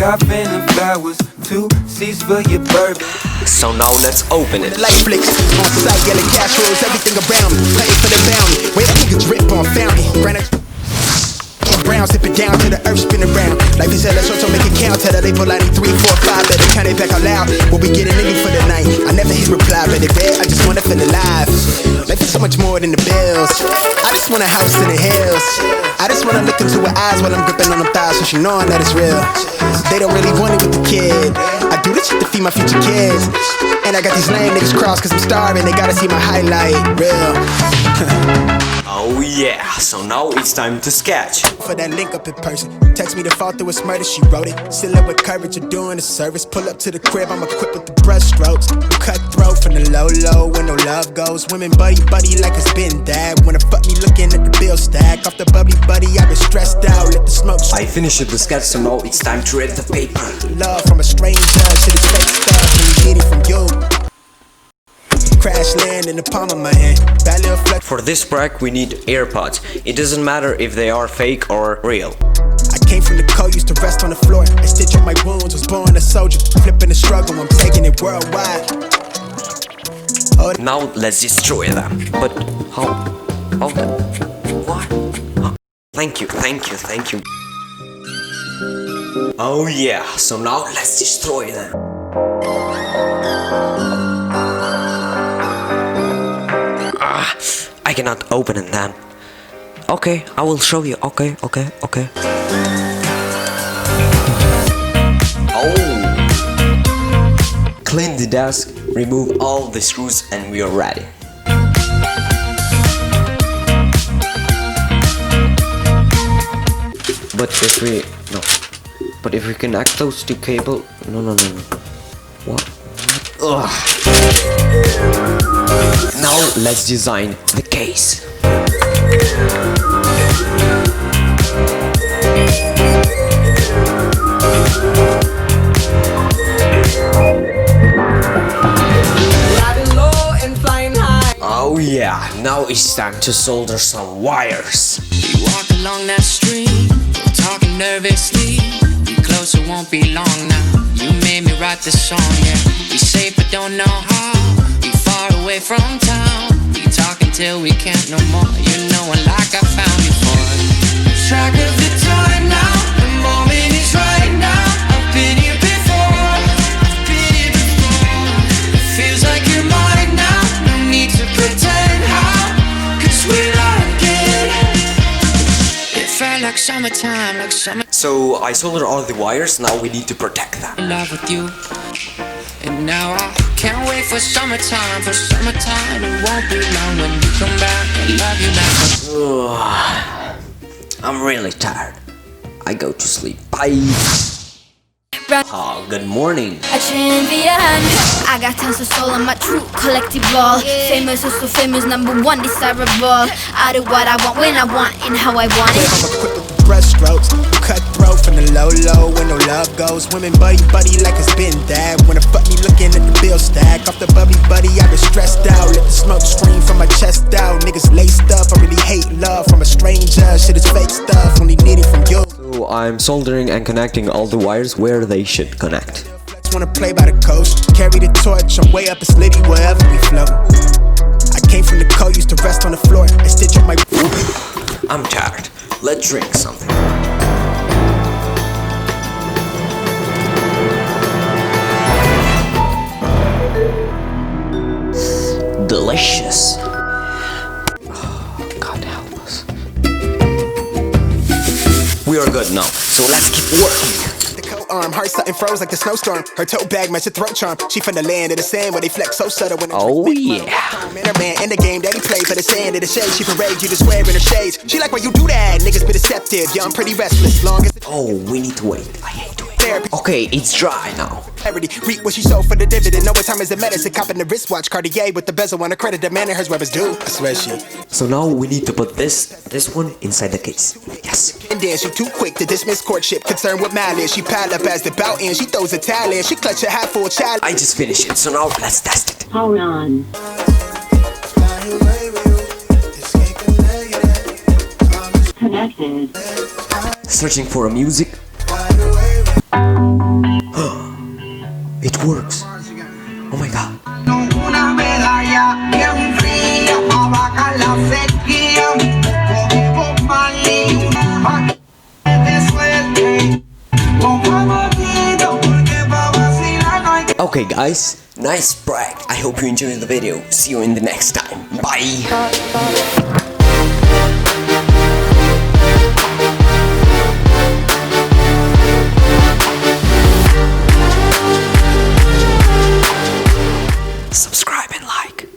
coffin and flowers, 2 seats for your bourbon. So now let's open it. Light flicks on sight, yelling cash rolls, everything around me. Paying for the bounty. Wait, that nigga drip on fountain. Granite brown, sip it down to the earth, spin around. Life is hella short, so make it count. Tell the label I need 3, 4, 5. Better count it back out loud. What we getting into for the night? I never hit reply, but it read. I just wanna feel alive. Life is so much more than the bills. I just want a house in the hills. I just wanna look into her eyes while I'm gripping on them thighs, so she knowing that it's real. They don't really want it with the kid. I do this shit to feed my future kids. And I got these lame niggas crossed cause I'm starving. They gotta see my highlight, real. Oh yeah, so now it's time to sketch. For that link up in person. Text me to fall through a murder, she wrote it. Still up with courage, you're doing a service. Pull up to the crib, I'm equipped with the brush strokes. Cutthroat from the low, where no love goes. Women buddy like it's been that. Wanna fuck me looking at the bill stack. Off the bubbly buddy, I've been stressed out. Let the smoke I finished the sketch, so now it's time to read the paper. Love from a stranger, shit is fake stuff. When you get it from you. Crash land in the palm of my hand. That little flex. For this prank we need AirPods. It doesn't matter if they are fake or real. I came from the cold, used to rest on the floor. I stitch up my wounds, was born a soldier. Flipping the struggle, I'm taking it worldwide. Now let's destroy them. But how? What? Oh, thank you. Oh yeah, so now let's destroy them. I cannot open them. Okay, I will show you. Okay. Oh! Clean the desk, remove all the screws, and we are ready. But if we connect those two cable, no. What? Ugh. Now let's design the case. Oh yeah, now it's time to solder some wires. We walk along that street, we're talking nervously. We close, it won't be long now. You made me write this song, yeah. We safe but don't know how. We far away from town. We talk until we can't no more. You know it like I found you for. Track of the time now, the moment is right now. I've been here before, Feels like you're mine now, no need to pretend how, cause we like it. It felt like summertime, like summer. So I soldered all the wires, now we need to protect them. In love with you, and now I can't wait for summertime. For summertime, it won't be long when you come back. I love you now. I'm really tired. I go to sleep. Bye. Oh, good morning. I got tons of soul on my true collectible. Famous, so famous, #1 desirable. I do what I want, when I want, and how I want it. I'm equipped with the brush strokes. Cutthroat from the low, where no love goes. Women buddy like it's been that. Wanna fuck me looking at the bill stack. Off the bubbly buddy, I've been stressed out. Let the smoke scream from my chest out. Niggas laced up, I really hate love from a stranger. Shit is fake stuff, only need it from you. So I'm soldering and connecting all the wires where they should connect. Wanna play by the coast, carry the torch, I'm way up a slitty wherever we float. I came from the cold, used to rest on the floor. I stitch up my. I'm tired. Let's drink something. Delicious. Oh, God help us. We are good now, so let's keep working. Arm, heart something froze like the snowstorm. Her tote bag matched her throat charm. She from the land of the sand where they flex so subtle when oh yeah. Man, her man in the game that he played for the sand of the shade. She parades you to swear in her shades. She like why you do that. Niggas be deceptive. Yeah, I'm pretty restless. Long as oh, we need to wait. I hate to wait. Okay, it's dry now. Reap what she sold for the dividend. Know what time is the medicine. Copping the wristwatch, Cartier with the bezel on her credit. The man and hers rubbers do. I swear she. So now we need to put this one inside the case. Yes. And then she too quick to dismiss courtship. Concerned with malice. She piled up as the bout ends. She throws a towel in. She clutch a half full child. I just finished it. So now let's test it. Hold on. Connected. Searching for a music. works. Oh my god. Una medalla bien fría pa' bajar la sequía. Como Bob Marley, una de suerte. Con favorito, porque pa' vacilar no hay. Okay guys, nice brag. I hope you enjoyed the video. See you in the next time. Bye.